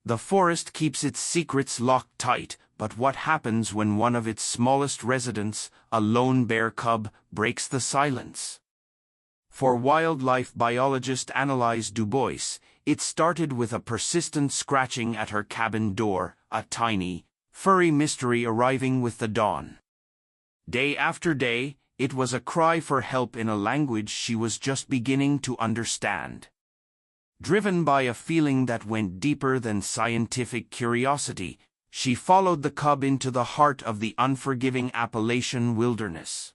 The forest keeps its secrets locked tight, but what happens when one of its smallest residents, a lone bear cub, breaks the silence? For wildlife biologist Anelise Dubois, it started with a persistent scratching at her cabin door, a tiny, furry mystery arriving with the dawn. Day after day, it was a cry for help in a language she was just beginning to understand. Driven by a feeling that went deeper than scientific curiosity, she followed the cub into the heart of the unforgiving Appalachian wilderness.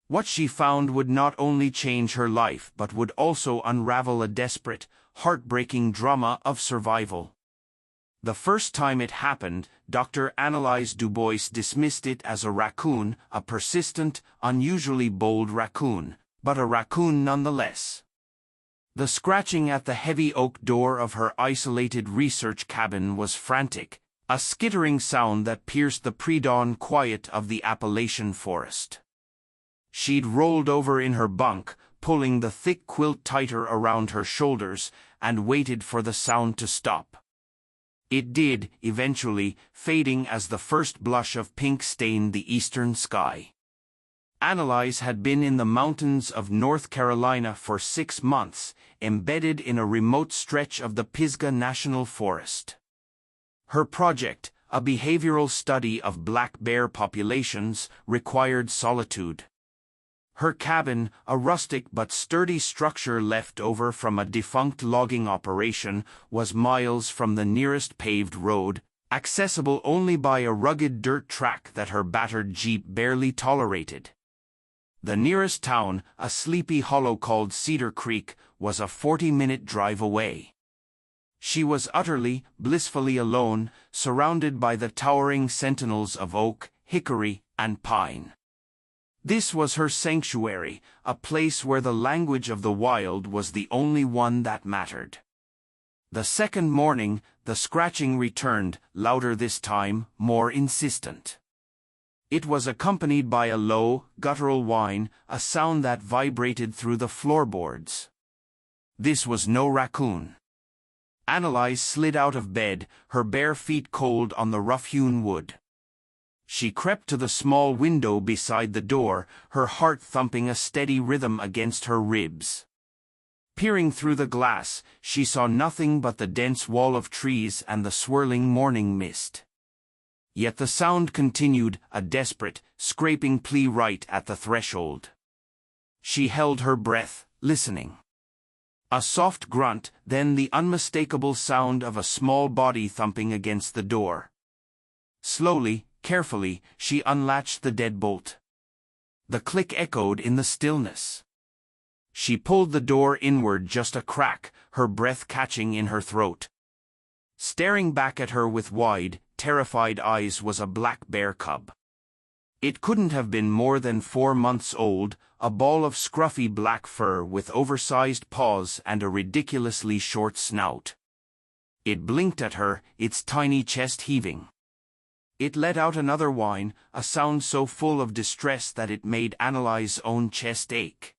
What she found would not only change her life but would also unravel a desperate, heartbreaking drama of survival. The first time it happened, Dr. Anelise Dubois dismissed it as a raccoon, a persistent, unusually bold raccoon, but a raccoon nonetheless. The scratching at the heavy oak door of her isolated research cabin was frantic, a skittering sound that pierced the pre-dawn quiet of the Appalachian forest. She'd rolled over in her bunk, pulling the thick quilt tighter around her shoulders, and waited for the sound to stop. It did, eventually, fading as the first blush of pink stained the eastern sky. Anelise had been in the mountains of North Carolina for 6 months, embedded in a remote stretch of the Pisgah National Forest. Her project, a behavioral study of black bear populations, required solitude. Her cabin, a rustic but sturdy structure left over from a defunct logging operation, was miles from the nearest paved road, accessible only by a rugged dirt track that her battered Jeep barely tolerated. The nearest town, a sleepy hollow called Cedar Creek, was a 40-minute drive away. She was utterly, blissfully alone, surrounded by the towering sentinels of oak, hickory, and pine. This was her sanctuary, a place where the language of the wild was the only one that mattered. The second morning, the scratching returned, louder this time, more insistent. It was accompanied by a low, guttural whine, a sound that vibrated through the floorboards. This was no raccoon. Anelise slid out of bed, her bare feet cold on the rough-hewn wood. She crept to the small window beside the door, her heart thumping a steady rhythm against her ribs. Peering through the glass, she saw nothing but the dense wall of trees and the swirling morning mist. Yet the sound continued, a desperate, scraping plea right at the threshold. She held her breath, listening. A soft grunt, then the unmistakable sound of a small body thumping against the door. Slowly, carefully, she unlatched the deadbolt. The click echoed in the stillness. She pulled the door inward just a crack, her breath catching in her throat. Staring back at her with wide, terrified eyes was a black bear cub. It couldn't have been more than 4 months old, a ball of scruffy black fur with oversized paws and a ridiculously short snout. It blinked at her, its tiny chest heaving. It let out another whine, a sound so full of distress that it made Anelise's own chest ache.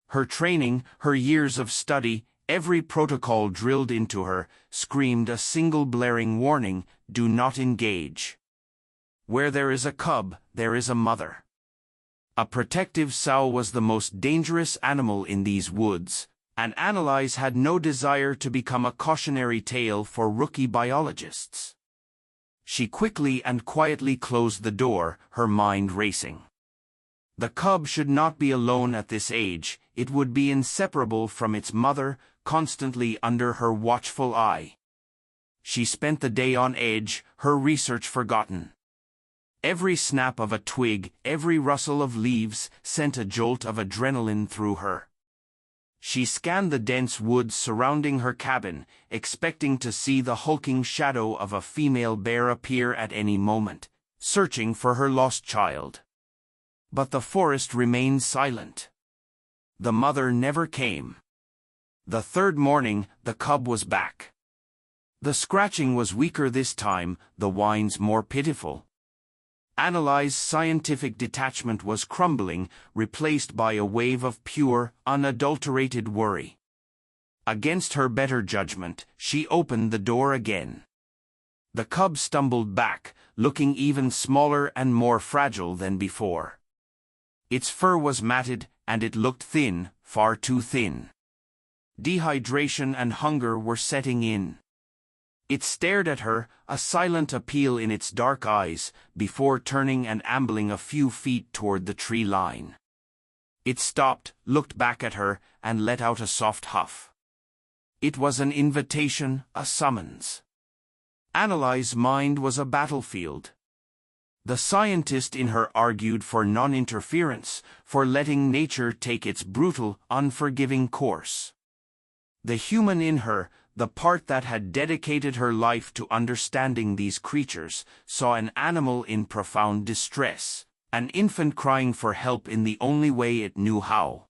Her training, her years of study, every protocol drilled into her, screamed a single blaring warning: do not engage. Where there is a cub, there is a mother. A protective sow was the most dangerous animal in these woods, and Anelise had no desire to become a cautionary tale for rookie biologists. She quickly and quietly closed the door, her mind racing. The cub should not be alone at this age, it would be inseparable from its mother, constantly under her watchful eye. She spent the day on edge, her research forgotten. Every snap of a twig, every rustle of leaves, sent a jolt of adrenaline through her. She scanned the dense woods surrounding her cabin, expecting to see the hulking shadow of a female bear appear at any moment, searching for her lost child. But the forest remained silent. The mother never came. The third morning, the cub was back. The scratching was weaker this time, the whines more pitiful. Anelise's scientific detachment was crumbling, replaced by a wave of pure, unadulterated worry. Against her better judgment, she opened the door again. The cub stumbled back, looking even smaller and more fragile than before. Its fur was matted, and it looked thin, far too thin. Dehydration and hunger were setting in. It stared at her, a silent appeal in its dark eyes, before turning and ambling a few feet toward the tree line. It stopped, looked back at her, and let out a soft huff. It was an invitation, a summons. Anelise's mind was a battlefield. The scientist in her argued for non-interference, for letting nature take its brutal, unforgiving course. The human in her, the part that had dedicated her life to understanding these creatures, saw an animal in profound distress, an infant crying for help in the only way it knew how.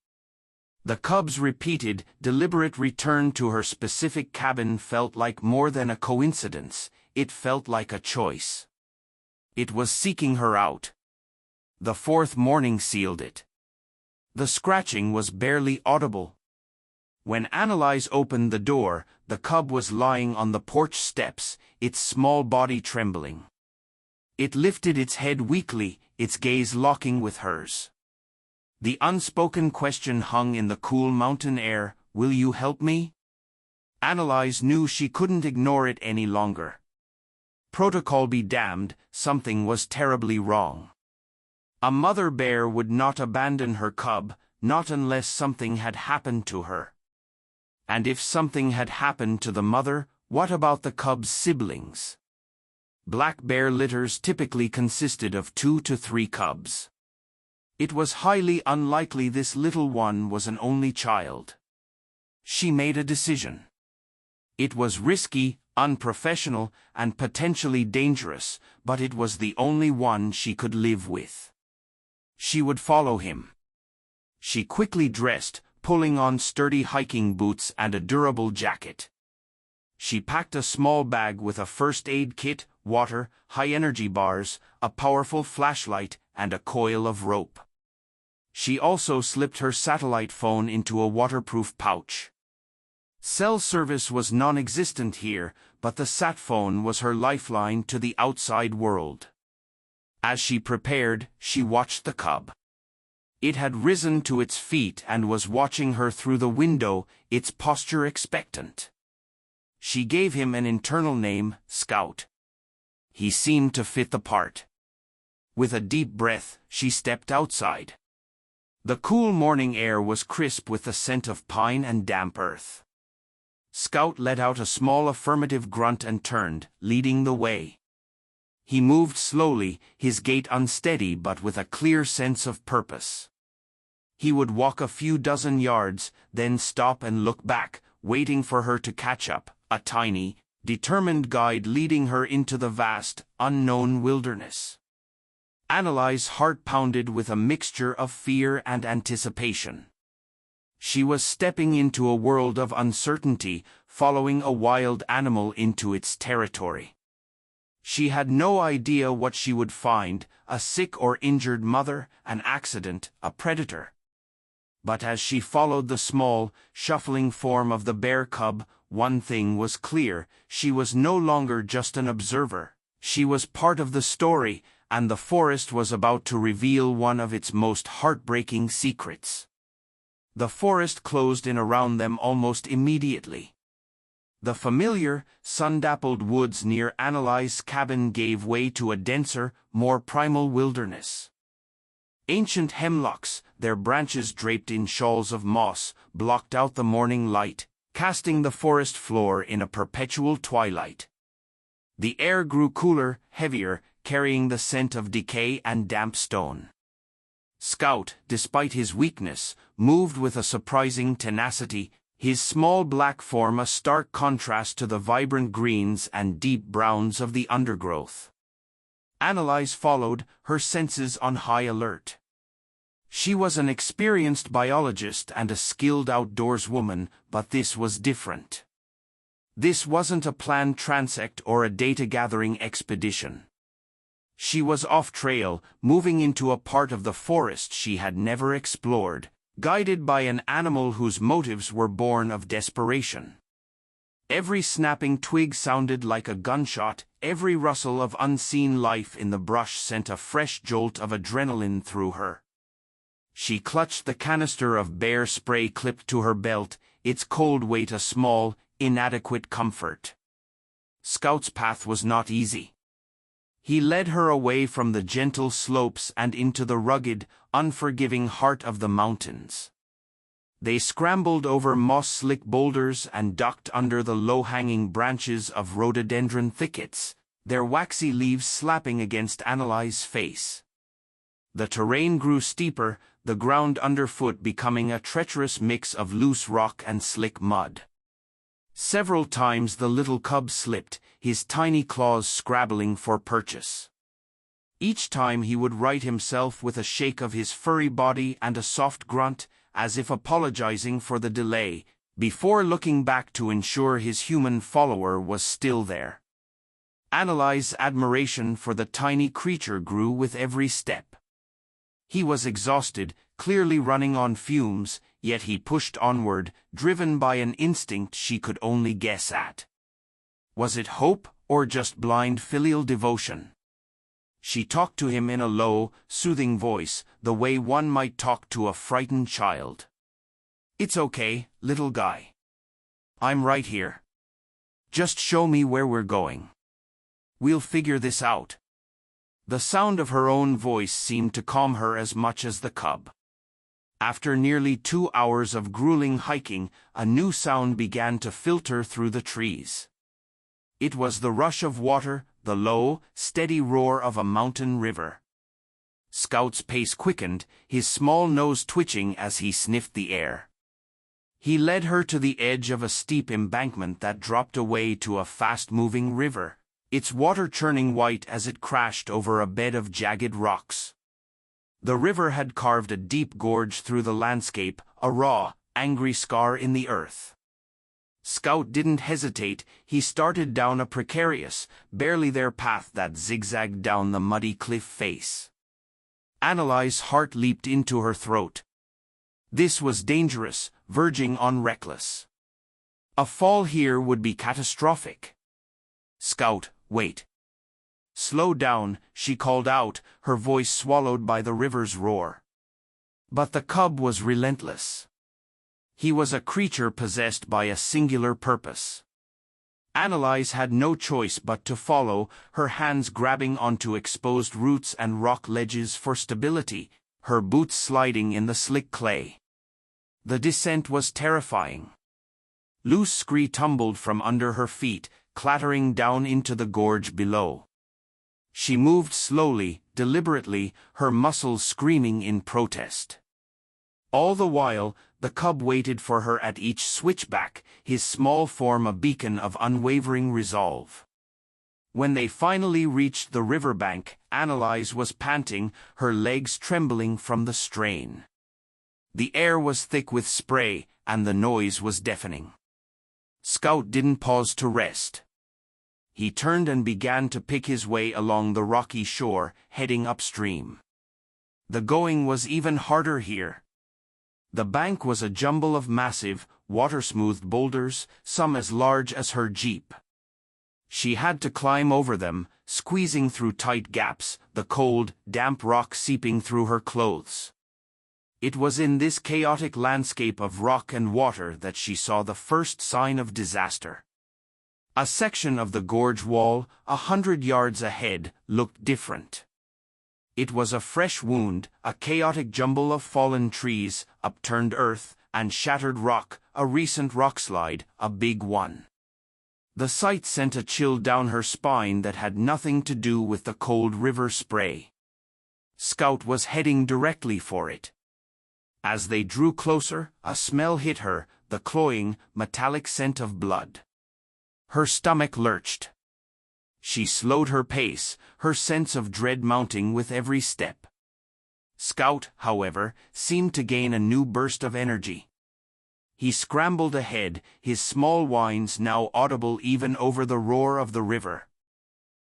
The cub's repeated, deliberate return to her specific cabin felt like more than a coincidence, it felt like a choice. It was seeking her out. The fourth morning sealed it. The scratching was barely audible. When Anelise opened the door, the cub was lying on the porch steps, its small body trembling. It lifted its head weakly, its gaze locking with hers. The unspoken question hung in the cool mountain air, "Will you help me?" Anelise knew she couldn't ignore it any longer. Protocol be damned, something was terribly wrong. A mother bear would not abandon her cub, not unless something had happened to her. And if something had happened to the mother, what about the cub's siblings? Black bear litters typically consisted of 2 to 3 cubs. It was highly unlikely this little one was an only child. She made a decision. It was risky, unprofessional, and potentially dangerous, but it was the only one she could live with. She would follow him. She quickly dressed, pulling on sturdy hiking boots and a durable jacket. She packed a small bag with a first aid kit, water, high-energy bars, a powerful flashlight, and a coil of rope. She also slipped her satellite phone into a waterproof pouch. Cell service was non-existent here, but the sat phone was her lifeline to the outside world. As she prepared, she watched the cub. It had risen to its feet and was watching her through the window, its posture expectant. She gave him an internal name, Scout. He seemed to fit the part. With a deep breath, she stepped outside. The cool morning air was crisp with the scent of pine and damp earth. Scout let out a small affirmative grunt and turned, leading the way. He moved slowly, his gait unsteady but with a clear sense of purpose. He would walk a few dozen yards, then stop and look back, waiting for her to catch up, a tiny, determined guide leading her into the vast, unknown wilderness. Anelise's heart pounded with a mixture of fear and anticipation. She was stepping into a world of uncertainty, following a wild animal into its territory. She had no idea what she would find, a sick or injured mother, an accident, a predator. But as she followed the small, shuffling form of the bear cub, one thing was clear: she was no longer just an observer. She was part of the story, and the forest was about to reveal one of its most heartbreaking secrets. The forest closed in around them almost immediately. The familiar, sun-dappled woods near Anelise's cabin gave way to a denser, more primal wilderness. Ancient hemlocks, their branches draped in shawls of moss, blocked out the morning light, casting the forest floor in a perpetual twilight. The air grew cooler, heavier, carrying the scent of decay and damp stone. Scout, despite his weakness, moved with a surprising tenacity, his small black form a stark contrast to the vibrant greens and deep browns of the undergrowth. Anelise followed, her senses on high alert. She was an experienced biologist and a skilled outdoors woman, but this was different. This wasn't a planned transect or a data-gathering expedition. She was off-trail, moving into a part of the forest she had never explored, guided by an animal whose motives were born of desperation. Every snapping twig sounded like a gunshot, every rustle of unseen life in the brush sent a fresh jolt of adrenaline through her. She clutched the canister of bear spray clipped to her belt, its cold weight a small, inadequate comfort. Scout's path was not easy. He led her away from the gentle slopes and into the rugged, unforgiving heart of the mountains. They scrambled over moss-slick boulders and ducked under the low-hanging branches of rhododendron thickets, their waxy leaves slapping against Anelise's face. The terrain grew steeper, the ground underfoot becoming a treacherous mix of loose rock and slick mud. Several times the little cub slipped, his tiny claws scrabbling for purchase. Each time he would right himself with a shake of his furry body and a soft grunt, as if apologizing for the delay, before looking back to ensure his human follower was still there. Anelise's admiration for the tiny creature grew with every step. He was exhausted, clearly running on fumes, yet he pushed onward, driven by an instinct she could only guess at. Was it hope, or just blind filial devotion? She talked to him in a low, soothing voice, the way one might talk to a frightened child. "It's okay, little guy. I'm right here. Just show me where we're going. We'll figure this out." The sound of her own voice seemed to calm her as much as the cub. After nearly 2 hours of grueling hiking, a new sound began to filter through the trees. It was the rush of water, the low, steady roar of a mountain river. Scout's pace quickened, his small nose twitching as he sniffed the air. He led her to the edge of a steep embankment that dropped away to a fast-moving river, its water churning white as it crashed over a bed of jagged rocks. The river had carved a deep gorge through the landscape, a raw, angry scar in the earth. Scout didn't hesitate, he started down a precarious, barely there path that zigzagged down the muddy cliff face. Anelise's heart leaped into her throat. This was dangerous, verging on reckless. A fall here would be catastrophic. "Scout, wait. Slow down," she called out, her voice swallowed by the river's roar. But the cub was relentless. He was a creature possessed by a singular purpose. Anelise had no choice but to follow, her hands grabbing onto exposed roots and rock ledges for stability, her boots sliding in the slick clay. The descent was terrifying. Loose scree tumbled from under her feet, clattering down into the gorge below. She moved slowly, deliberately, her muscles screaming in protest. All the while, the cub waited for her at each switchback, his small form a beacon of unwavering resolve. When they finally reached the riverbank, Anelise was panting, her legs trembling from the strain. The air was thick with spray, and the noise was deafening. Scout didn't pause to rest. He turned and began to pick his way along the rocky shore, heading upstream. The going was even harder here. The bank was a jumble of massive, water-smoothed boulders, some as large as her jeep. She had to climb over them, squeezing through tight gaps, the cold, damp rock seeping through her clothes. It was in this chaotic landscape of rock and water that she saw the first sign of disaster. A section of the gorge wall, 100 yards ahead, looked different. It was a fresh wound, a chaotic jumble of fallen trees, upturned earth, and shattered rock, a recent rockslide, a big one. The sight sent a chill down her spine that had nothing to do with the cold river spray. Scout was heading directly for it. As they drew closer, a smell hit her, the cloying, metallic scent of blood. Her stomach lurched. She slowed her pace, her sense of dread mounting with every step. Scout, however, seemed to gain a new burst of energy. He scrambled ahead, his small whines now audible even over the roar of the river.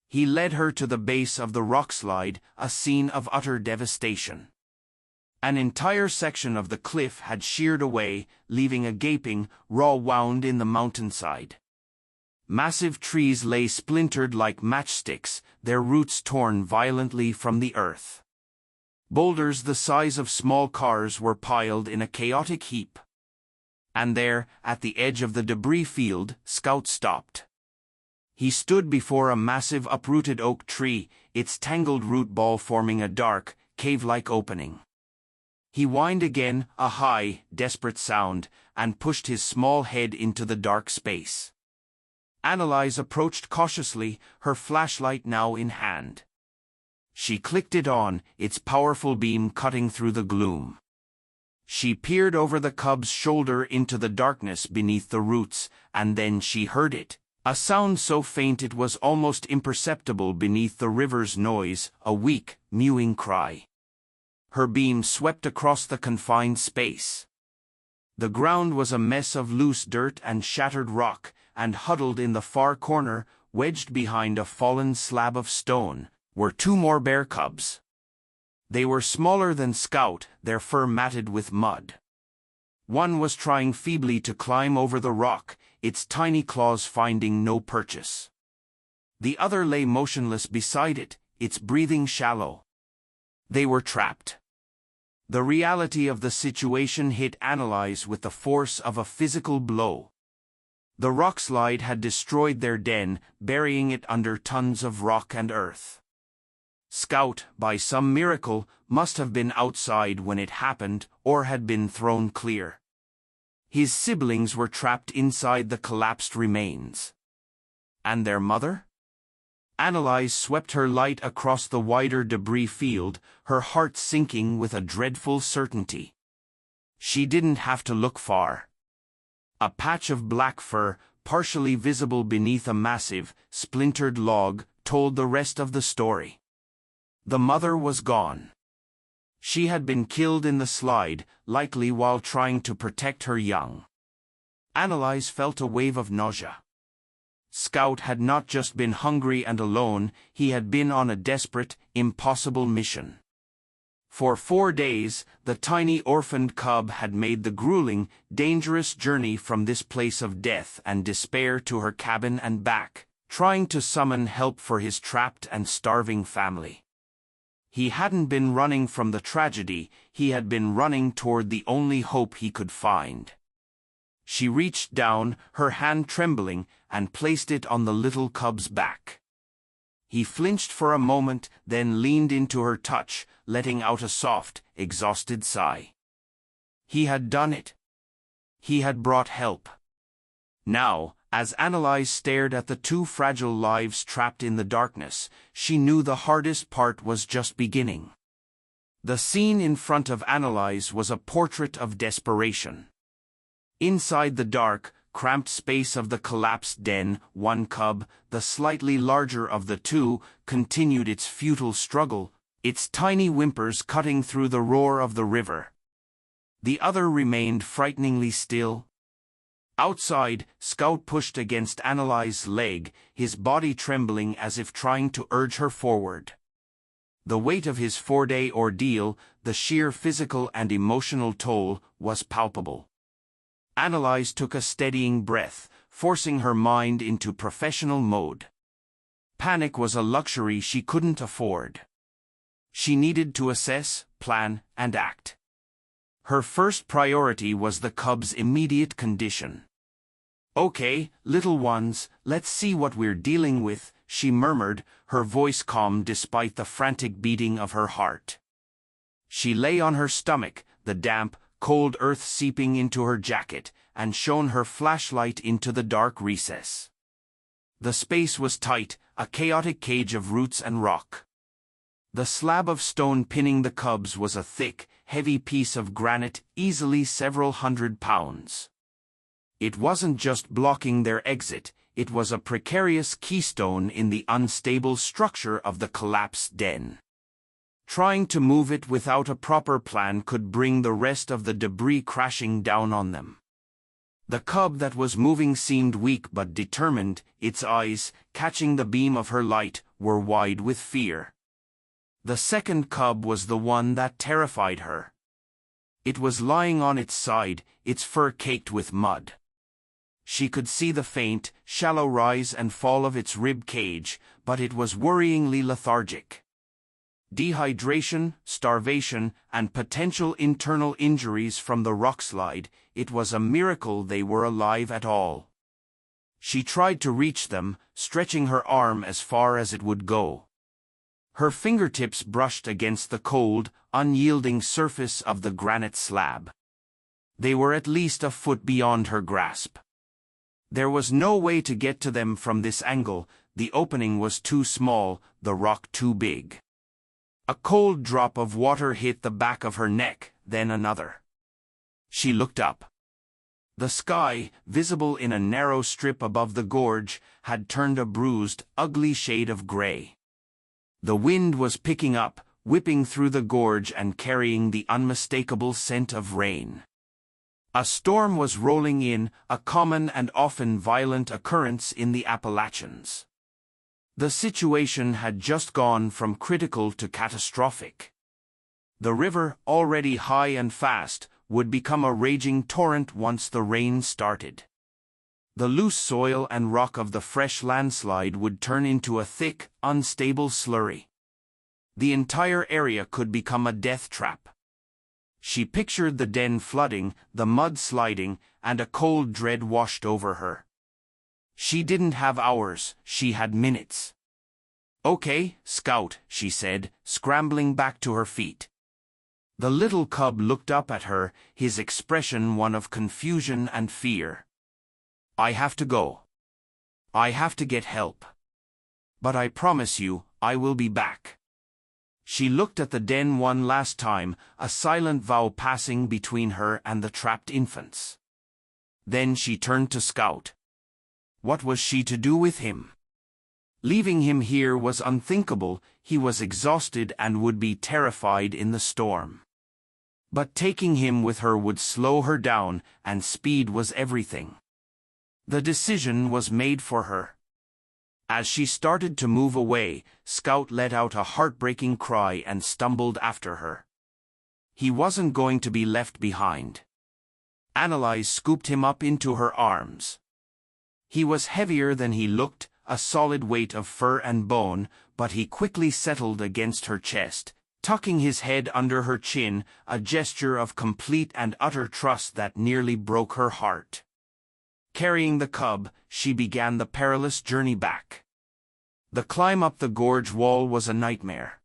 He led her to the base of the rockslide, a scene of utter devastation. An entire section of the cliff had sheared away, leaving a gaping, raw wound in the mountainside. Massive trees lay splintered like matchsticks, their roots torn violently from the earth. Boulders the size of small cars were piled in a chaotic heap. And there, at the edge of the debris field, Scout stopped. He stood before a massive uprooted oak tree, its tangled root ball forming a dark, cave-like opening. He whined again, a high, desperate sound, and pushed his small head into the dark space. Anelise approached cautiously, her flashlight now in hand. She clicked it on, its powerful beam cutting through the gloom. She peered over the cub's shoulder into the darkness beneath the roots, and then she heard it. A sound so faint it was almost imperceptible beneath the river's noise, a weak, mewing cry. Her beam swept across the confined space. The ground was a mess of loose dirt and shattered rock, and huddled in the far corner, wedged behind a fallen slab of stone, were two more bear cubs. They were smaller than Scout, their fur matted with mud. One was trying feebly to climb over the rock, its tiny claws finding no purchase. The other lay motionless beside it, its breathing shallow. They were trapped. The reality of the situation hit Anelise with the force of a physical blow. The rockslide had destroyed their den, burying it under tons of rock and earth. Scout, by some miracle, must have been outside when it happened, or had been thrown clear. His siblings were trapped inside the collapsed remains. And their mother? Anelise swept her light across the wider debris field, her heart sinking with a dreadful certainty. She didn't have to look far. A patch of black fur, partially visible beneath a massive, splintered log, told the rest of the story. The mother was gone. She had been killed in the slide, likely while trying to protect her young. Anelise felt a wave of nausea. Scout had not just been hungry and alone, he had been on a desperate, impossible mission. For 4 days, the tiny orphaned cub had made the grueling, dangerous journey from this place of death and despair to her cabin and back, trying to summon help for his trapped and starving family. He hadn't been running from the tragedy, he had been running toward the only hope he could find. She reached down, her hand trembling, and placed it on the little cub's back. He flinched for a moment, then leaned into her touch, letting out a soft, exhausted sigh. He had done it. He had brought help. Now, as Anelise stared at the two fragile lives trapped in the darkness, she knew the hardest part was just beginning. The scene in front of Anelise was a portrait of desperation. Inside the dark, cramped space of the collapsed den, one cub, the slightly larger of the two, continued its futile struggle, its tiny whimpers cutting through the roar of the river. The other remained frighteningly still. Outside, Scout pushed against Anelise's leg, his body trembling as if trying to urge her forward. The weight of his 4-day ordeal, the sheer physical and emotional toll, was palpable. Anelise took a steadying breath, forcing her mind into professional mode. Panic was a luxury she couldn't afford. She needed to assess, plan, and act. Her first priority was the cub's immediate condition. "Okay, little ones, let's see what we're dealing with," she murmured, her voice calm despite the frantic beating of her heart. She lay on her stomach, the damp, cold earth seeping into her jacket, and shone her flashlight into the dark recess. The space was tight, a chaotic cage of roots and rock. The slab of stone pinning the cubs was a thick, heavy piece of granite, easily several 100 pounds. It wasn't just blocking their exit, it was a precarious keystone in the unstable structure of the collapsed den. Trying to move it without a proper plan could bring the rest of the debris crashing down on them. The cub that was moving seemed weak but determined, its eyes, catching the beam of her light, were wide with fear. The second cub was the one that terrified her. It was lying on its side, its fur caked with mud. She could see the faint, shallow rise and fall of its rib cage, but it was worryingly lethargic. Dehydration, starvation, and potential internal injuries from the rockslide, it was a miracle they were alive at all. She tried to reach them, stretching her arm as far as it would go. Her fingertips brushed against the cold, unyielding surface of the granite slab. They were at least a foot beyond her grasp. There was no way to get to them from this angle, the opening was too small, the rock too big. A cold drop of water hit the back of her neck, then another. She looked up. The sky, visible in a narrow strip above the gorge, had turned a bruised, ugly shade of gray. The wind was picking up, whipping through the gorge and carrying the unmistakable scent of rain. A storm was rolling in, a common and often violent occurrence in the Appalachians. The situation had just gone from critical to catastrophic. The river, already high and fast, would become a raging torrent once the rain started. The loose soil and rock of the fresh landslide would turn into a thick, unstable slurry. The entire area could become a death trap. She pictured the den flooding, the mud sliding, and a cold dread washed over her. She didn't have hours, she had minutes. "Okay, Scout," she said, scrambling back to her feet. The little cub looked up at her, his expression one of confusion and fear. "I have to go. I have to get help. But I promise you, I will be back." She looked at the den one last time, a silent vow passing between her and the trapped infants. Then she turned to Scout. What was she to do with him? Leaving him here was unthinkable, he was exhausted and would be terrified in the storm. But taking him with her would slow her down, and speed was everything. The decision was made for her. As she started to move away, Scout let out a heartbreaking cry and stumbled after her. He wasn't going to be left behind. Anelise scooped him up into her arms. He was heavier than he looked, a solid weight of fur and bone, but he quickly settled against her chest, tucking his head under her chin, a gesture of complete and utter trust that nearly broke her heart. Carrying the cub, she began the perilous journey back. The climb up the gorge wall was a nightmare.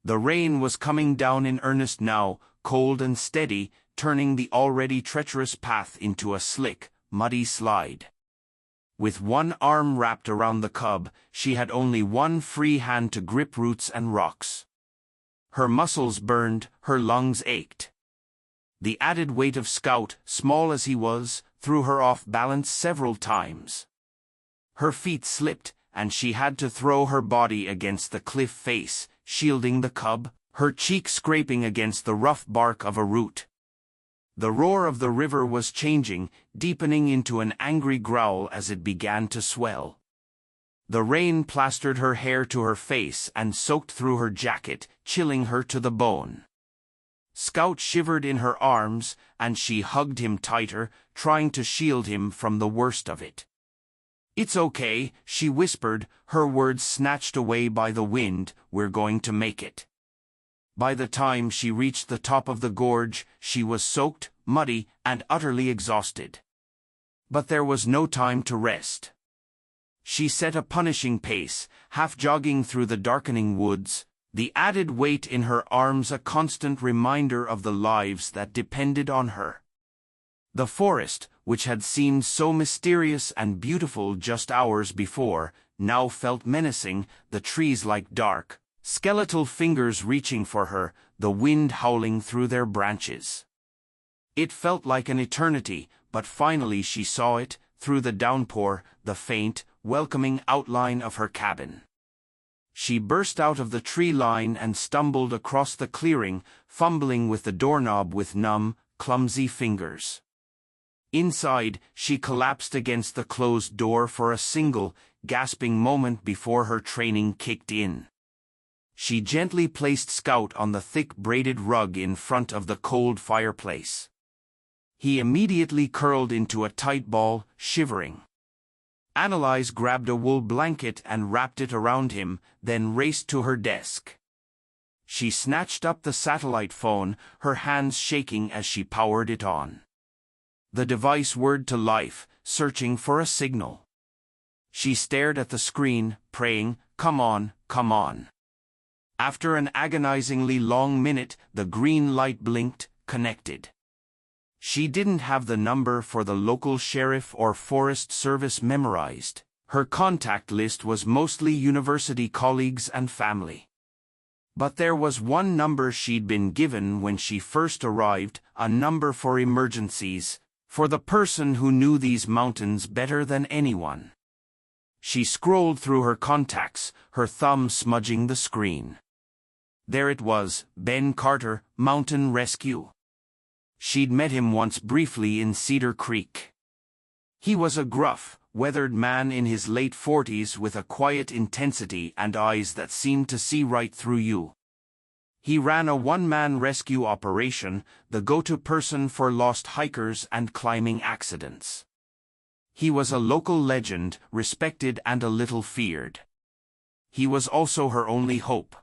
The rain was coming down in earnest now, cold and steady, turning the already treacherous path into a slick, muddy slide. With one arm wrapped around the cub, she had only one free hand to grip roots and rocks. Her muscles burned, her lungs ached. The added weight of Scout, small as he was, threw her off balance several times. Her feet slipped, and she had to throw her body against the cliff face, shielding the cub, her cheek scraping against the rough bark of a root. The roar of the river was changing, deepening into an angry growl as it began to swell. The rain plastered her hair to her face and soaked through her jacket, chilling her to the bone. Scout shivered in her arms, and she hugged him tighter, trying to shield him from the worst of it. "It's okay," she whispered, her words snatched away by the wind, "we're going to make it." By the time she reached the top of the gorge, she was soaked, muddy, and utterly exhausted. But there was no time to rest. She set a punishing pace, half jogging through the darkening woods, the added weight in her arms a constant reminder of the lives that depended on her. The forest, which had seemed so mysterious and beautiful just hours before, now felt menacing, the trees like dark, skeletal fingers reaching for her, the wind howling through their branches. It felt like an eternity, but finally she saw it, through the downpour, the faint, welcoming outline of her cabin. She burst out of the tree line and stumbled across the clearing, fumbling with the doorknob with numb, clumsy fingers. Inside, she collapsed against the closed door for a single, gasping moment before her training kicked in. She gently placed Scout on the thick braided rug in front of the cold fireplace. He immediately curled into a tight ball, shivering. Anelise grabbed a wool blanket and wrapped it around him, then raced to her desk. She snatched up the satellite phone, her hands shaking as she powered it on. The device whirred to life, searching for a signal. She stared at the screen, praying, "Come on, come on." After an agonizingly long minute, the green light blinked, connected. She didn't have the number for the local sheriff or forest service memorized. Her contact list was mostly university colleagues and family. But there was one number she'd been given when she first arrived, a number for emergencies, for the person who knew these mountains better than anyone. She scrolled through her contacts, her thumb smudging the screen. There it was, Ben Carter, Mountain Rescue. She'd met him once briefly in Cedar Creek. He was a gruff, weathered man in his late 40s with a quiet intensity and eyes that seemed to see right through you. He ran a one-man rescue operation, the go-to person for lost hikers and climbing accidents. He was a local legend, respected and a little feared. He was also her only hope.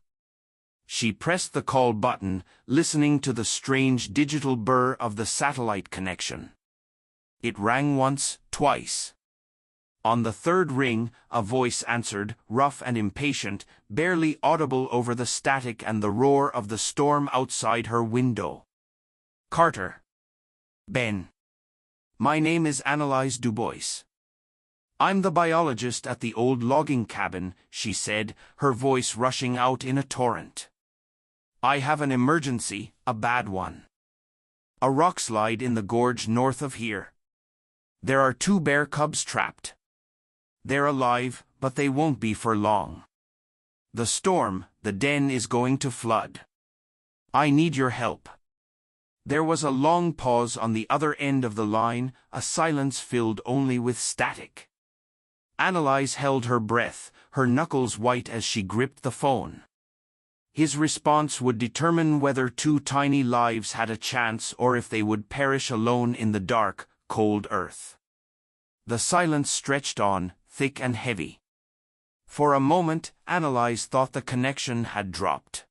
She pressed the call button, listening to the strange digital burr of the satellite connection. It rang once, twice. On the third ring, a voice answered, rough and impatient, barely audible over the static and the roar of the storm outside her window. "Carter." "Ben. My name is Anelise Dubois. I'm the biologist at the old logging cabin," she said, her voice rushing out in a torrent. "I have an emergency, a bad one. A rockslide in the gorge north of here. There are 2 bear cubs trapped. They're alive, but they won't be for long. The storm, the den is going to flood. I need your help." There was a long pause on the other end of the line, a silence filled only with static. Anelise held her breath, her knuckles white as she gripped the phone. His response would determine whether 2 tiny lives had a chance or if they would perish alone in the dark, cold earth. The silence stretched on, thick and heavy. For a moment, Anelise thought the connection had dropped.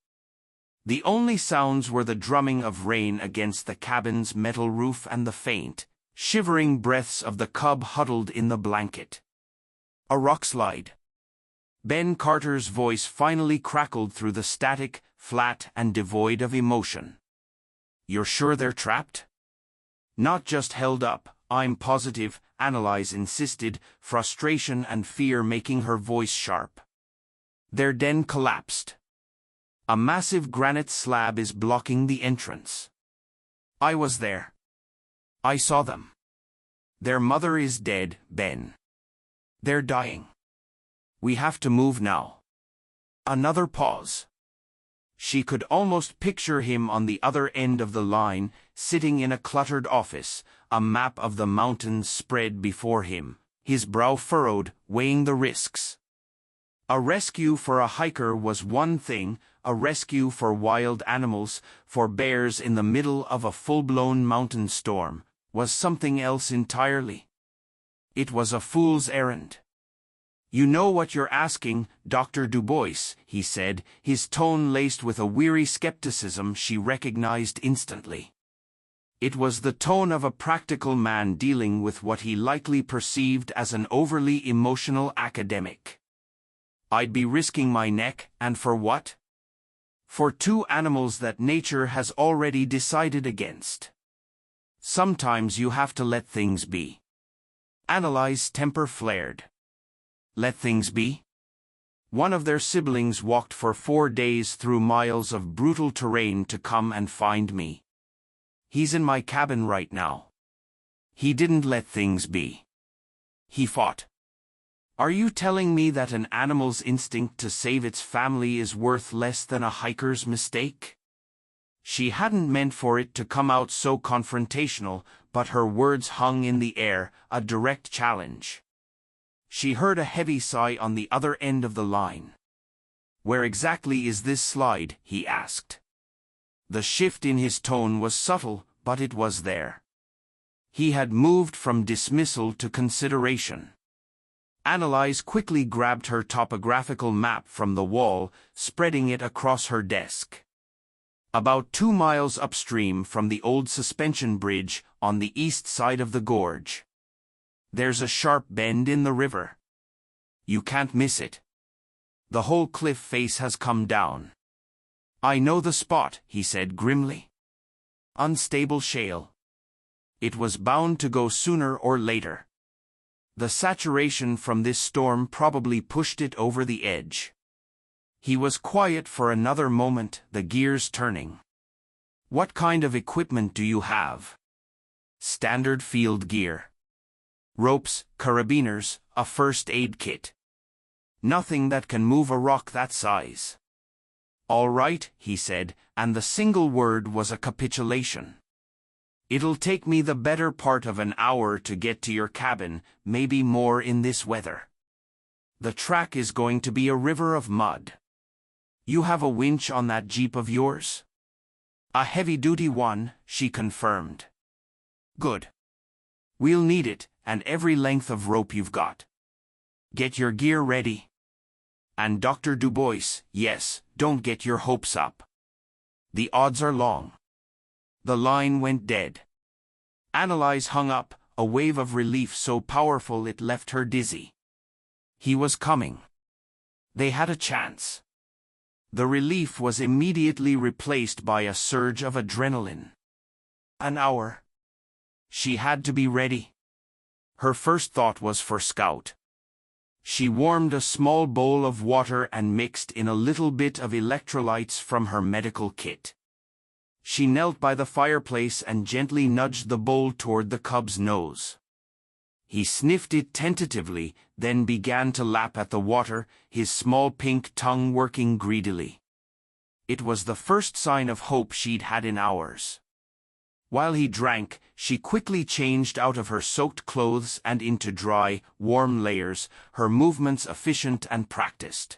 The only sounds were the drumming of rain against the cabin's metal roof and the faint, shivering breaths of the cub huddled in the blanket. A rockslide. Ben Carter's voice finally crackled through the static, flat and devoid of emotion. "You're sure they're trapped?" "Not just held up, I'm positive," Anelise insisted, frustration and fear making her voice sharp. Their den collapsed. A massive granite slab is blocking the entrance. I was there. I saw them. Their mother is dead, Ben. They're dying. We have to move now." Another pause. She could almost picture him on the other end of the line, sitting in a cluttered office, a map of the mountains spread before him, his brow furrowed, weighing the risks. A rescue for a hiker was one thing, a rescue for wild animals, for bears in the middle of a full-blown mountain storm, was something else entirely. It was a fool's errand. "You know what you're asking, Dr. Dubois," he said, his tone laced with a weary skepticism she recognized instantly. It was the tone of a practical man dealing with what he likely perceived as an overly emotional academic. "I'd be risking my neck, and for what? For 2 animals that nature has already decided against. Sometimes you have to let things be." Anelise's temper flared. Let things be? One of their siblings walked for 4 days through miles of brutal terrain to come and find me. He's in my cabin right now. He didn't let things be. He fought. Are you telling me that an animal's instinct to save its family is worth less than a hiker's mistake? She hadn't meant for it to come out so confrontational, but her words hung in the air, a direct challenge. She heard a heavy sigh on the other end of the line. Where exactly is this slide? He asked. The shift in his tone was subtle, but it was there. He had moved from dismissal to consideration. Anelise quickly grabbed her topographical map from the wall, spreading it across her desk. About 2 miles upstream from the old suspension bridge on the east side of the gorge. There's a sharp bend in the river. You can't miss it. The whole cliff face has come down. I know the spot, he said grimly. Unstable shale. It was bound to go sooner or later. The saturation from this storm probably pushed it over the edge. He was quiet for another moment, the gears turning. What kind of equipment do you have? Standard field gear. Ropes, carabiners, a first aid kit. Nothing that can move a rock that size. All right, he said, and the single word was a capitulation. It'll take me the better part of an hour to get to your cabin, maybe more in this weather. The track is going to be a river of mud. You have a winch on that Jeep of yours? A heavy-duty one, she confirmed. Good. We'll need it, and every length of rope you've got. Get your gear ready. And Dr. Dubois, yes, don't get your hopes up. The odds are long. The line went dead. Anelise hung up, a wave of relief so powerful it left her dizzy. He was coming. They had a chance. The relief was immediately replaced by a surge of adrenaline. An hour. She had to be ready. Her first thought was for Scout. She warmed a small bowl of water and mixed in a little bit of electrolytes from her medical kit. She knelt by the fireplace and gently nudged the bowl toward the cub's nose. He sniffed it tentatively, then began to lap at the water, his small pink tongue working greedily. It was the first sign of hope she'd had in hours. While he drank, she quickly changed out of her soaked clothes and into dry, warm layers, her movements efficient and practiced.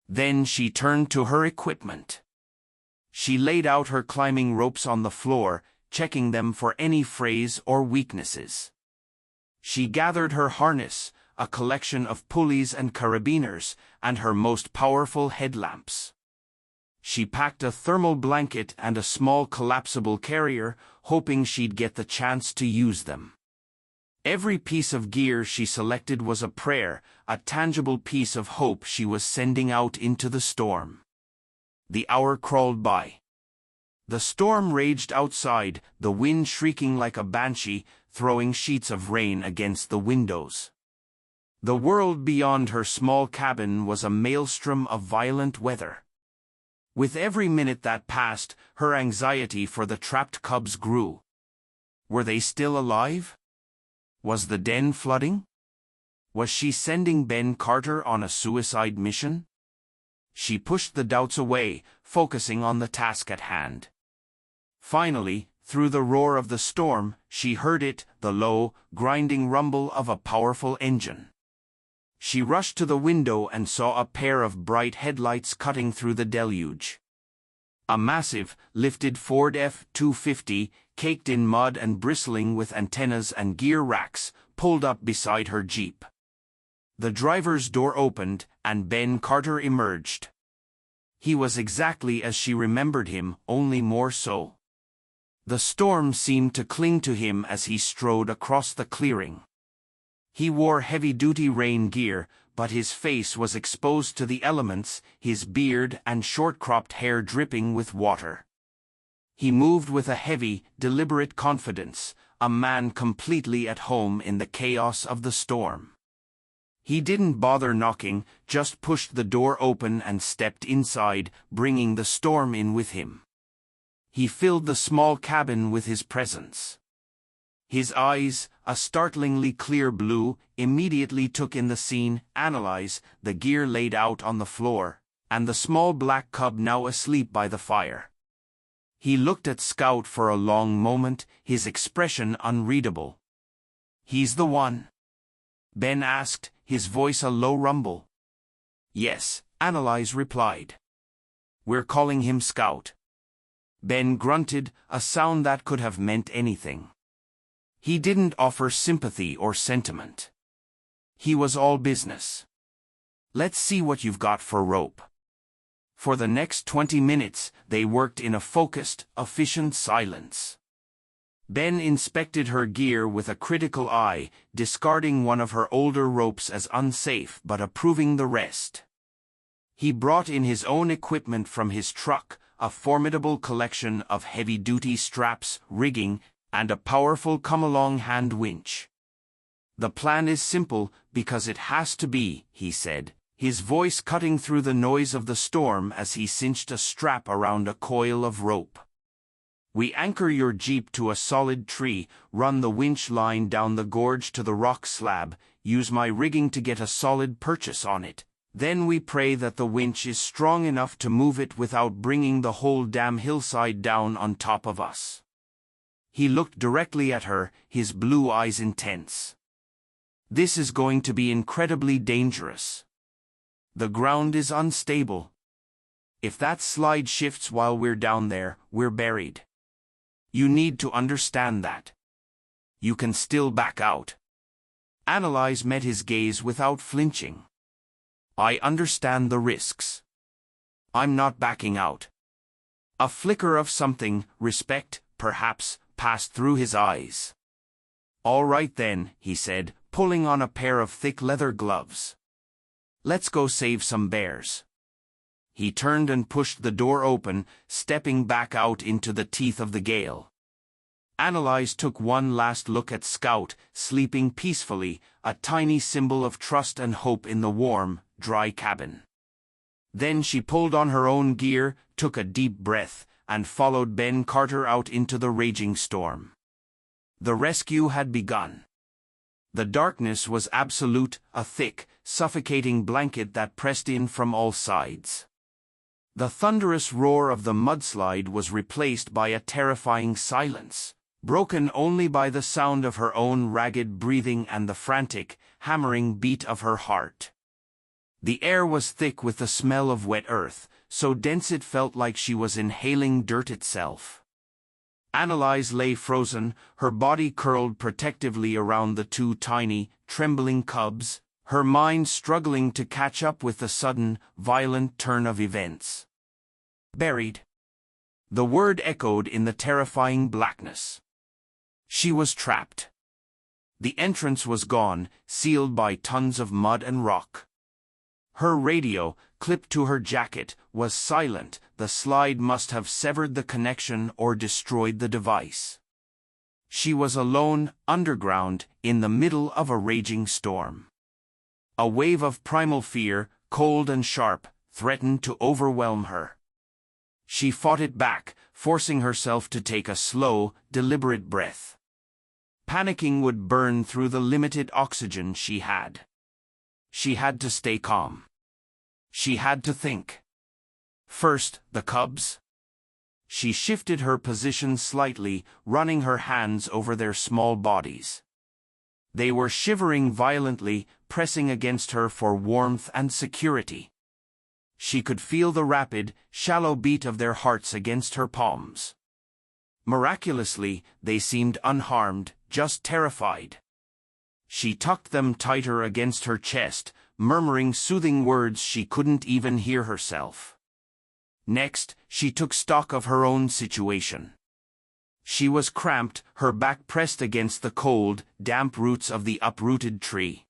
Then she turned to her equipment. She laid out her climbing ropes on the floor, checking them for any frays or weaknesses. She gathered her harness, a collection of pulleys and carabiners, and her most powerful headlamps. She packed a thermal blanket and a small collapsible carrier, hoping she'd get the chance to use them. Every piece of gear she selected was a prayer, a tangible piece of hope she was sending out into the storm. The hour crawled by. The storm raged outside, the wind shrieking like a banshee, throwing sheets of rain against the windows. The world beyond her small cabin was a maelstrom of violent weather. With every minute that passed, her anxiety for the trapped cubs grew. Were they still alive? Was the den flooding? Was she sending Ben Carter on a suicide mission? She pushed the doubts away, focusing on the task at hand. Finally, through the roar of the storm, she heard it, the low, grinding rumble of a powerful engine. She rushed to the window and saw a pair of bright headlights cutting through the deluge. A massive, lifted Ford F-250, caked in mud and bristling with antennas and gear racks, pulled up beside her Jeep. The driver's door opened, and Ben Carter emerged. He was exactly as she remembered him, only more so. The storm seemed to cling to him as he strode across the clearing. He wore heavy-duty rain gear, but his face was exposed to the elements, his beard and short-cropped hair dripping with water. He moved with a heavy, deliberate confidence, a man completely at home in the chaos of the storm. He didn't bother knocking, just pushed the door open and stepped inside, bringing the storm in with him. He filled the small cabin with his presence. His eyes, a startlingly clear blue, immediately took in the scene, Anelise, the gear laid out on the floor, and the small black cub now asleep by the fire. He looked at Scout for a long moment, his expression unreadable. "He's the one?" Ben asked, his voice a low rumble. "Yes," Anelise replied. "We're calling him Scout." Ben grunted, a sound that could have meant anything. He didn't offer sympathy or sentiment. He was all business. "Let's see what you've got for rope." For the next 20 minutes, they worked in a focused, efficient silence. Ben inspected her gear with a critical eye, discarding one of her older ropes as unsafe but approving the rest. He brought in his own equipment from his truck, a formidable collection of heavy-duty straps, rigging, and a powerful come-along hand winch. "The plan is simple because it has to be," he said, his voice cutting through the noise of the storm as he cinched a strap around a coil of rope. "We anchor your jeep to a solid tree, run the winch line down the gorge to the rock slab, use my rigging to get a solid purchase on it. Then we pray that the winch is strong enough to move it without bringing the whole damn hillside down on top of us." He looked directly at her, his blue eyes intense. "This is going to be incredibly dangerous. The ground is unstable. If that slide shifts while we're down there, we're buried. You need to understand that. You can still back out." Anelise met his gaze without flinching. "I understand the risks. I'm not backing out." A flicker of something, respect, perhaps, passed through his eyes. "All right then," he said, pulling on a pair of thick leather gloves. "Let's go save some bears." He turned and pushed the door open, stepping back out into the teeth of the gale. Anelise took one last look at Scout, sleeping peacefully, a tiny symbol of trust and hope in the warm, dry cabin. Then she pulled on her own gear, took a deep breath, and followed Ben Carter out into the raging storm. The rescue had begun. The darkness was absolute, a thick, suffocating blanket that pressed in from all sides. The thunderous roar of the mudslide was replaced by a terrifying silence, broken only by the sound of her own ragged breathing and the frantic, hammering beat of her heart. The air was thick with the smell of wet earth, so dense it felt like she was inhaling dirt itself. Anelise lay frozen, her body curled protectively around the two tiny, trembling cubs, her mind struggling to catch up with the sudden, violent turn of events. Buried. The word echoed in the terrifying blackness. She was trapped. The entrance was gone, sealed by tons of mud and rock. Her radio, clipped to her jacket, was silent. The slide must have severed the connection or destroyed the device. She was alone, underground, in the middle of a raging storm. A wave of primal fear, cold and sharp, threatened to overwhelm her. She fought it back, forcing herself to take a slow, deliberate breath. Panicking would burn through the limited oxygen she had. She had to stay calm. She had to think. First, the cubs. She shifted her position slightly, running her hands over their small bodies. They were shivering violently, pressing against her for warmth and security. She could feel the rapid, shallow beat of their hearts against her palms. Miraculously, they seemed unharmed, just terrified. She tucked them tighter against her chest, murmuring soothing words she couldn't even hear herself. Next, she took stock of her own situation. She was cramped, her back pressed against the cold, damp roots of the uprooted tree.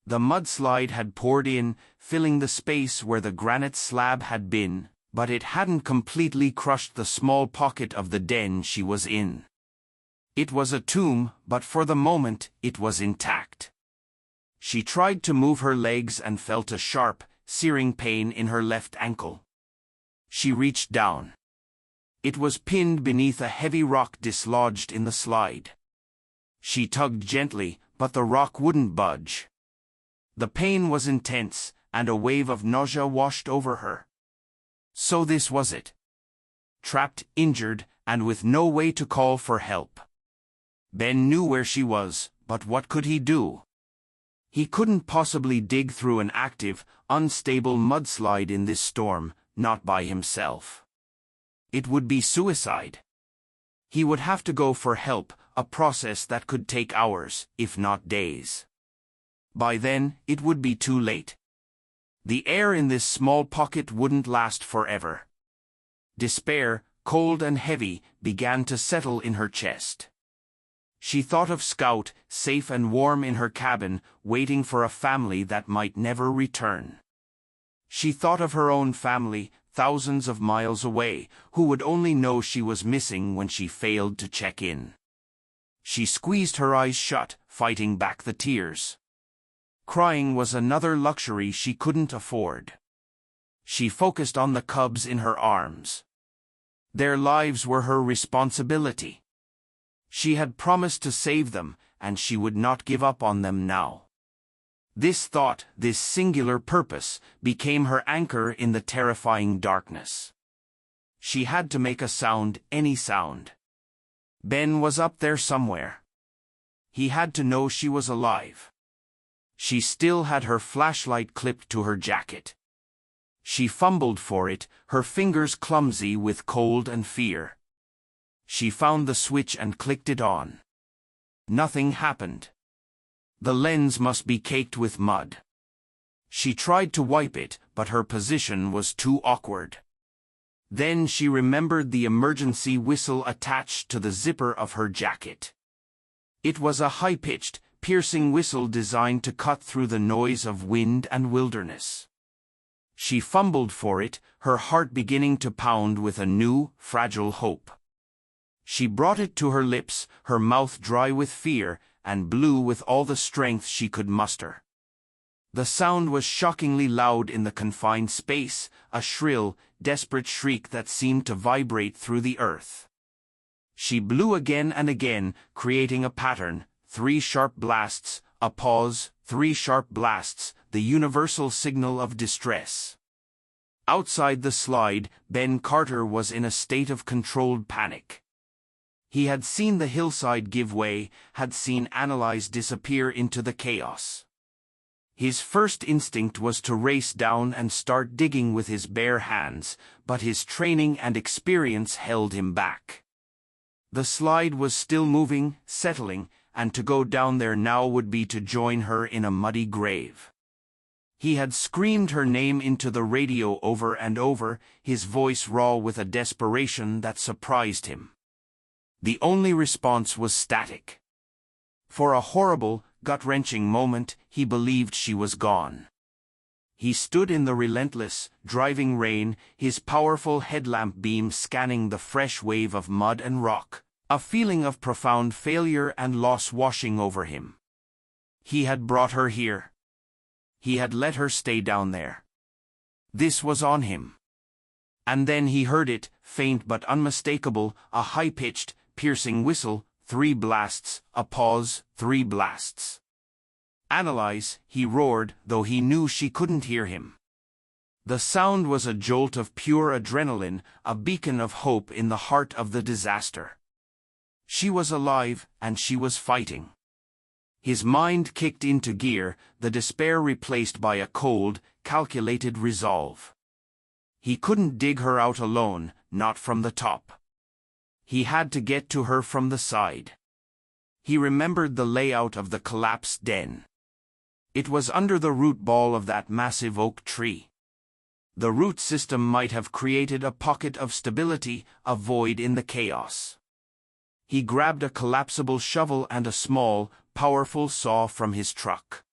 The mudslide had poured in, filling the space where the granite slab had been, but it hadn't completely crushed the small pocket of the den she was in. It was a tomb, but for the moment, it was intact. She tried to move her legs and felt a sharp, searing pain in her left ankle. She reached down. It was pinned beneath a heavy rock dislodged in the slide. She tugged gently, but the rock wouldn't budge. The pain was intense, and a wave of nausea washed over her. So this was it. Trapped, injured, and with no way to call for help. Ben knew where she was, but what could he do? He couldn't possibly dig through an active, unstable mudslide in this storm, not by himself. It would be suicide. He would have to go for help, a process that could take hours, if not days. By then, it would be too late. The air in this small pocket wouldn't last forever. Despair, cold and heavy, began to settle in her chest. She thought of Scout, safe and warm in her cabin, waiting for a family that might never return. She thought of her own family, thousands of miles away, who would only know she was missing when she failed to check in. She squeezed her eyes shut, fighting back the tears. Crying was another luxury she couldn't afford. She focused on the cubs in her arms. Their lives were her responsibility. She had promised to save them, and she would not give up on them now. This thought, this singular purpose, became her anchor in the terrifying darkness. She had to make a sound, any sound. Ben was up there somewhere. He had to know she was alive. She still had her flashlight clipped to her jacket. She fumbled for it, her fingers clumsy with cold and fear. She found the switch and clicked it on. Nothing happened. The lens must be caked with mud. She tried to wipe it, but her position was too awkward. Then she remembered the emergency whistle attached to the zipper of her jacket. It was a high-pitched, piercing whistle designed to cut through the noise of wind and wilderness. She fumbled for it, her heart beginning to pound with a new, fragile hope. She brought it to her lips, her mouth dry with fear, and blew with all the strength she could muster. The sound was shockingly loud in the confined space, a shrill, desperate shriek that seemed to vibrate through the earth. She blew again and again, creating a pattern, 3 sharp blasts, a pause, 3 sharp blasts, the universal signal of distress. Outside the slide, Ben Carter was in a state of controlled panic. He had seen the hillside give way, had seen Anelise disappear into the chaos. His first instinct was to race down and start digging with his bare hands, but his training and experience held him back. The slide was still moving, settling, and to go down there now would be to join her in a muddy grave. He had screamed her name into the radio over and over, his voice raw with a desperation that surprised him. The only response was static. For a horrible, gut-wrenching moment, he believed she was gone. He stood in the relentless, driving rain, his powerful headlamp beam scanning the fresh wave of mud and rock, a feeling of profound failure and loss washing over him. He had brought her here. He had let her stay down there. This was on him. And then he heard it, faint but unmistakable, a high-pitched, piercing whistle, 3 blasts, a pause, 3 blasts. Anelise, he roared, though he knew she couldn't hear him. The sound was a jolt of pure adrenaline, a beacon of hope in the heart of the disaster. She was alive, and she was fighting. His mind kicked into gear, the despair replaced by a cold, calculated resolve. He couldn't dig her out alone, not from the top. He had to get to her from the side. He remembered the layout of the collapsed den. It was under the root ball of that massive oak tree. The root system might have created a pocket of stability, a void in the chaos. He grabbed a collapsible shovel and a small, powerful saw from his truck.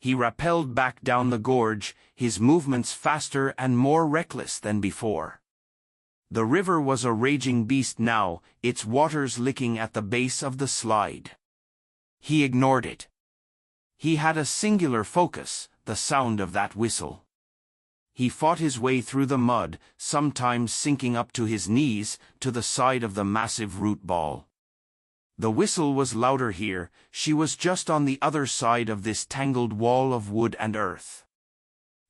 He rappelled back down the gorge, his movements faster and more reckless than before. The river was a raging beast now, its waters licking at the base of the slide. He ignored it. He had a singular focus, the sound of that whistle. He fought his way through the mud, sometimes sinking up to his knees, to the side of the massive root ball. The whistle was louder here, she was just on the other side of this tangled wall of wood and earth.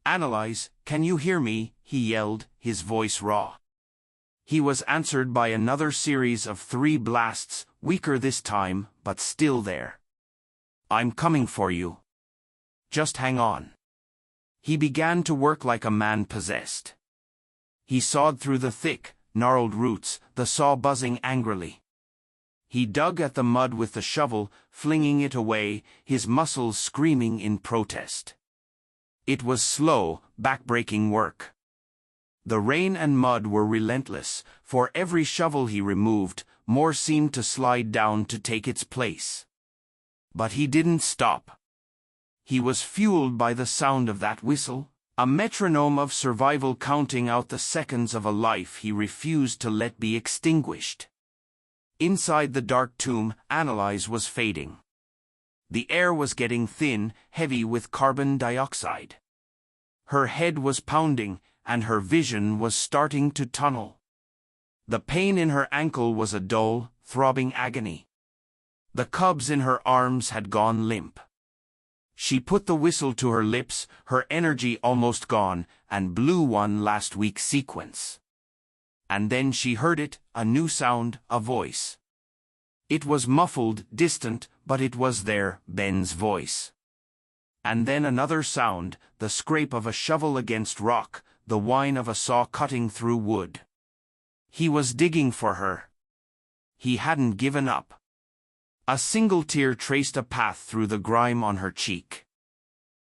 "Anelise, can you hear me?" he yelled, his voice raw. He was answered by another series of 3 blasts, weaker this time, but still there. "I'm coming for you." just hang on." He began to work like a man possessed. He sawed through the thick, gnarled roots, the saw buzzing angrily. He dug at the mud with the shovel, flinging it away, his muscles screaming in protest. It was slow, back-breaking work. The rain and mud were relentless. For every shovel he removed, more seemed to slide down to take its place. But he didn't stop. He was fueled by the sound of that whistle, a metronome of survival counting out the seconds of a life he refused to let be extinguished. Inside the dark tomb, Anelise was fading. The air was getting thin, heavy with carbon dioxide. Her head was pounding, and her vision was starting to tunnel. The pain in her ankle was a dull, throbbing agony. The cubs in her arms had gone limp. She put the whistle to her lips, her energy almost gone, and blew one last weak sequence. And then she heard it, a new sound, a voice. It was muffled, distant, but it was there, Ben's voice. And then another sound, the scrape of a shovel against rock, the whine of a saw cutting through wood. He was digging for her. He hadn't given up. A single tear traced a path through the grime on her cheek.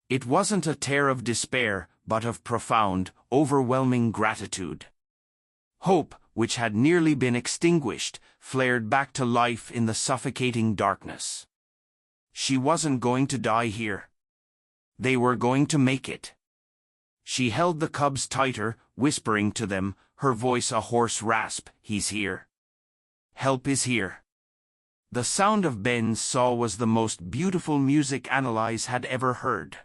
It wasn't a tear of despair, but of profound, overwhelming gratitude. Hope, which had nearly been extinguished, flared back to life in the suffocating darkness. She wasn't going to die here. They were going to make it. She held the cubs tighter, whispering to them, her voice a hoarse rasp, "He's here. Help is here." The sound of Ben's saw was the most beautiful music Anelise had ever heard.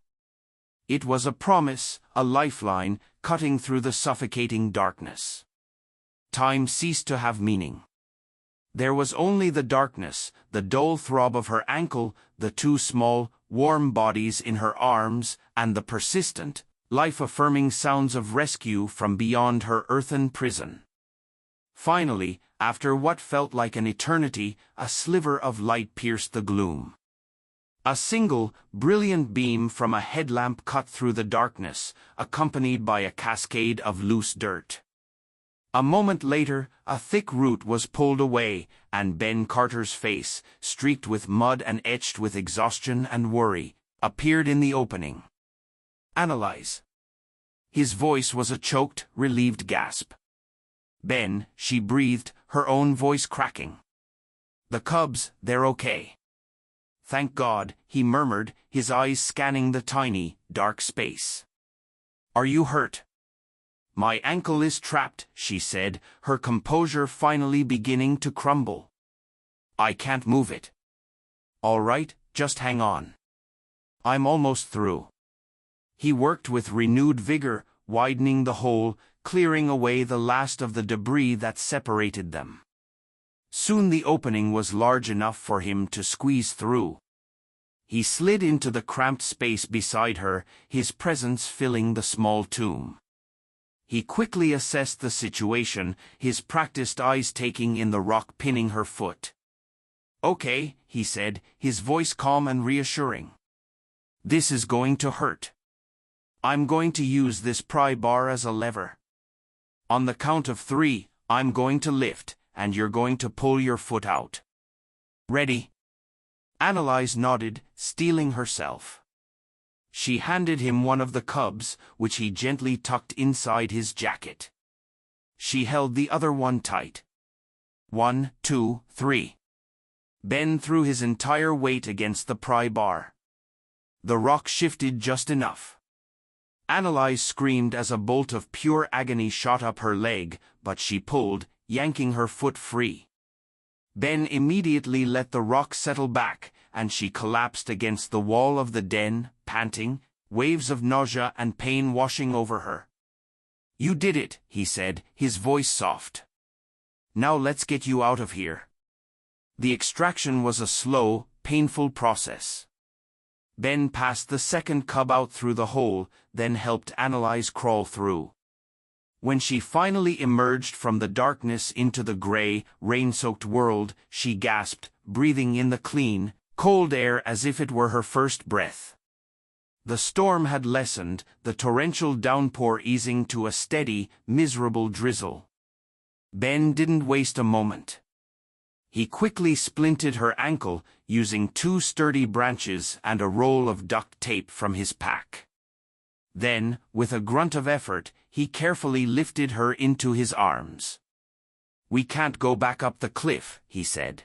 It was a promise, a lifeline, cutting through the suffocating darkness. Time ceased to have meaning. There was only the darkness, the dull throb of her ankle, the two small, warm bodies in her arms, and the persistent, life-affirming sounds of rescue from beyond her earthen prison. Finally, after what felt like an eternity, a sliver of light pierced the gloom. A single, brilliant beam from a headlamp cut through the darkness, accompanied by a cascade of loose dirt. A moment later, a thick root was pulled away, and Ben Carter's face, streaked with mud and etched with exhaustion and worry, appeared in the opening. "Anelise." His voice was a choked, relieved gasp. "Ben," she breathed, her own voice cracking. "The cubs, they're okay." "Thank God," he murmured, his eyes scanning the tiny, dark space. "Are you hurt?" "My ankle is trapped," she said, her composure finally beginning to crumble. "I can't move it." "All right, just hang on. I'm almost through." He worked with renewed vigor, widening the hole, clearing away the last of the debris that separated them. Soon the opening was large enough for him to squeeze through. He slid into the cramped space beside her, his presence filling the small tomb. He quickly assessed the situation, his practiced eyes taking in the rock pinning her foot. "Okay," he said, his voice calm and reassuring. "This is going to hurt. I'm going to use this pry bar as a lever. On the count of 3, I'm going to lift, and you're going to pull your foot out. Ready?" Anelise nodded, steeling herself. She handed him one of the cubs, which he gently tucked inside his jacket. She held the other one tight. 1, 2, 3. Ben threw his entire weight against the pry bar. The rock shifted just enough. Anelise screamed as a bolt of pure agony shot up her leg, but she pulled, yanking her foot free. Ben immediately let the rock settle back, and she collapsed against the wall of the den, panting, waves of nausea and pain washing over her. "You did it," he said, his voice soft. "Now let's get you out of here." The extraction was a slow, painful process. Ben passed the second cub out through the hole, then helped Anelise crawl through. When she finally emerged from the darkness into the gray, rain-soaked world, she gasped, breathing in the clean, cold air as if it were her first breath. The storm had lessened, the torrential downpour easing to a steady, miserable drizzle. Ben didn't waste a moment. He quickly splinted her ankle, using 2 sturdy branches and a roll of duct tape from his pack. Then, with a grunt of effort, he carefully lifted her into his arms. "We can't go back up the cliff," he said.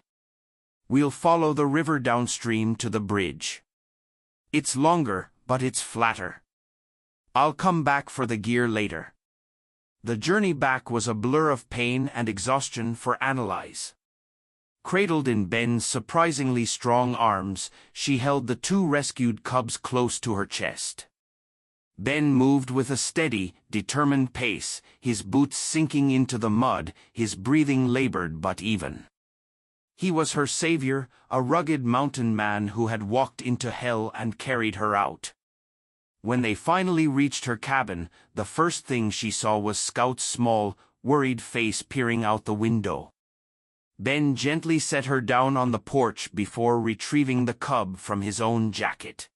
"We'll follow the river downstream to the bridge. It's longer, but it's flatter. I'll come back for the gear later." The journey back was a blur of pain and exhaustion for Anelise. Cradled in Ben's surprisingly strong arms, she held the 2 rescued cubs close to her chest. Ben moved with a steady, determined pace, his boots sinking into the mud, his breathing labored but even. He was her savior, a rugged mountain man who had walked into hell and carried her out. When they finally reached her cabin, the first thing she saw was Scout's small, worried face peering out the window. Ben gently set her down on the porch before retrieving the cub from his own jacket.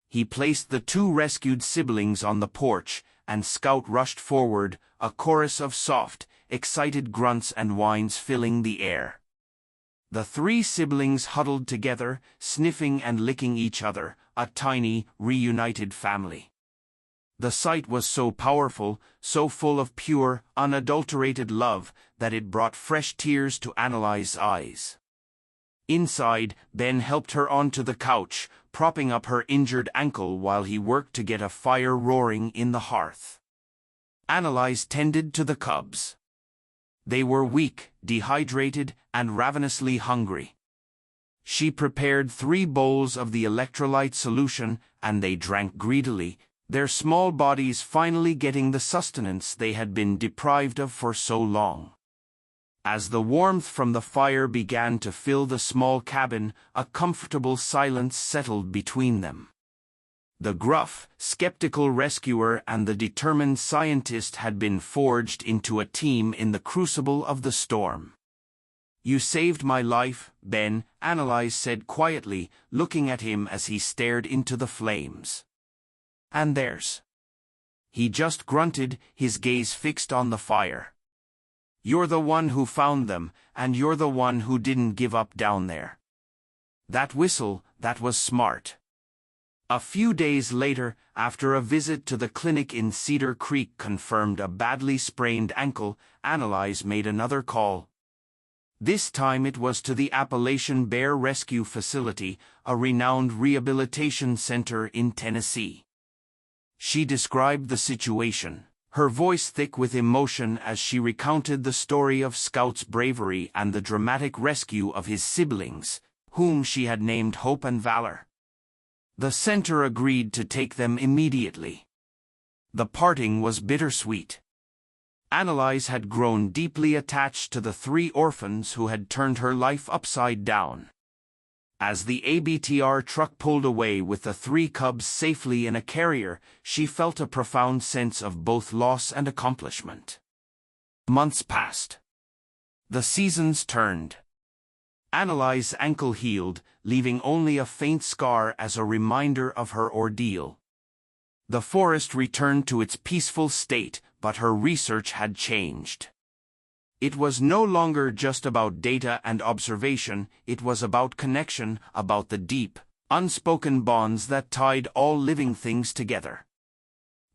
He placed the 2 rescued siblings on the porch, and Scout rushed forward, a chorus of soft, excited grunts and whines filling the air. The 3 siblings huddled together, sniffing and licking each other, a tiny, reunited family. The sight was so powerful, so full of pure, unadulterated love, that it brought fresh tears to Anelise's eyes. Inside, Ben helped her onto the couch, propping up her injured ankle while he worked to get a fire roaring in the hearth. Anelise tended to the cubs. They were weak, dehydrated, and ravenously hungry. She prepared 3 bowls of the electrolyte solution, and they drank greedily, their small bodies finally getting the sustenance they had been deprived of for so long. As the warmth from the fire began to fill the small cabin, a comfortable silence settled between them. The gruff, skeptical rescuer and the determined scientist had been forged into a team in the crucible of the storm. "You saved my life, Ben," Anelise said quietly, looking at him as he stared into the flames. "And theirs." He just grunted, his gaze fixed on the fire. "You're the one who found them, and you're the one who didn't give up down there. That whistle, that was smart." A few days later, after a visit to the clinic in Cedar Creek confirmed a badly sprained ankle, Anelise made another call. This time it was to the Appalachian Bear Rescue Facility, a renowned rehabilitation center in Tennessee. She described the situation, her voice thick with emotion as she recounted the story of Scout's bravery and the dramatic rescue of his siblings, whom she had named Hope and Valor. The center agreed to take them immediately. The parting was bittersweet. Anelise had grown deeply attached to the 3 orphans who had turned her life upside down. As the ABTR truck pulled away with the 3 cubs safely in a carrier, she felt a profound sense of both loss and accomplishment. Months passed. The seasons turned. Anelise's ankle healed, leaving only a faint scar as a reminder of her ordeal. The forest returned to its peaceful state, but her research had changed. It was no longer just about data and observation, it was about connection, about the deep, unspoken bonds that tied all living things together.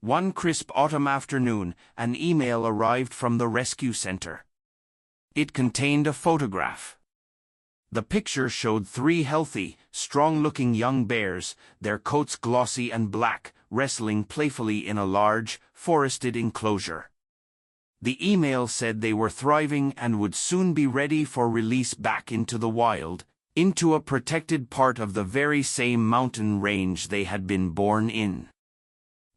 One crisp autumn afternoon, an email arrived from the rescue center. It contained a photograph. The picture showed 3 healthy, strong-looking young bears, their coats glossy and black, wrestling playfully in a large, forested enclosure. The email said they were thriving and would soon be ready for release back into the wild, into a protected part of the very same mountain range they had been born in.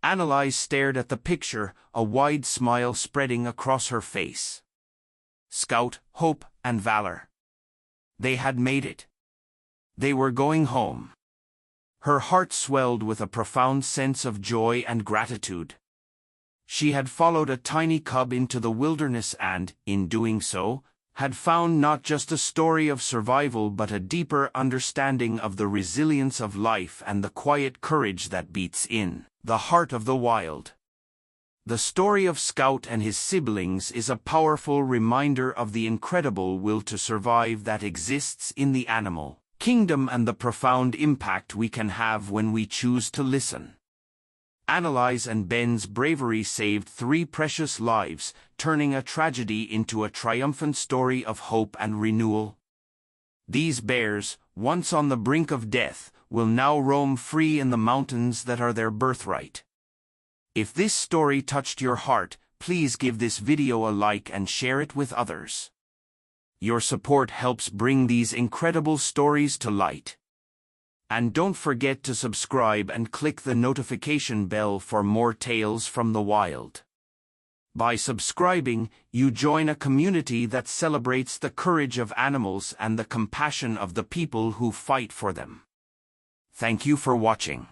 Anelise stared at the picture, a wide smile spreading across her face. Scout, Hope, and Valor. They had made it. They were going home. Her heart swelled with a profound sense of joy and gratitude. She had followed a tiny cub into the wilderness and, in doing so, had found not just a story of survival but a deeper understanding of the resilience of life and the quiet courage that beats in the heart of the wild. The story of Scout and his siblings is a powerful reminder of the incredible will to survive that exists in the animal kingdom and the profound impact we can have when we choose to listen. Anelise and Ben's bravery saved 3 precious lives, turning a tragedy into a triumphant story of hope and renewal. These bears, once on the brink of death, will now roam free in the mountains that are their birthright. If this story touched your heart, please give this video a like and share it with others. Your support helps bring these incredible stories to light. And don't forget to subscribe and click the notification bell for more tales from the wild. By subscribing, you join a community that celebrates the courage of animals and the compassion of the people who fight for them. Thank you for watching.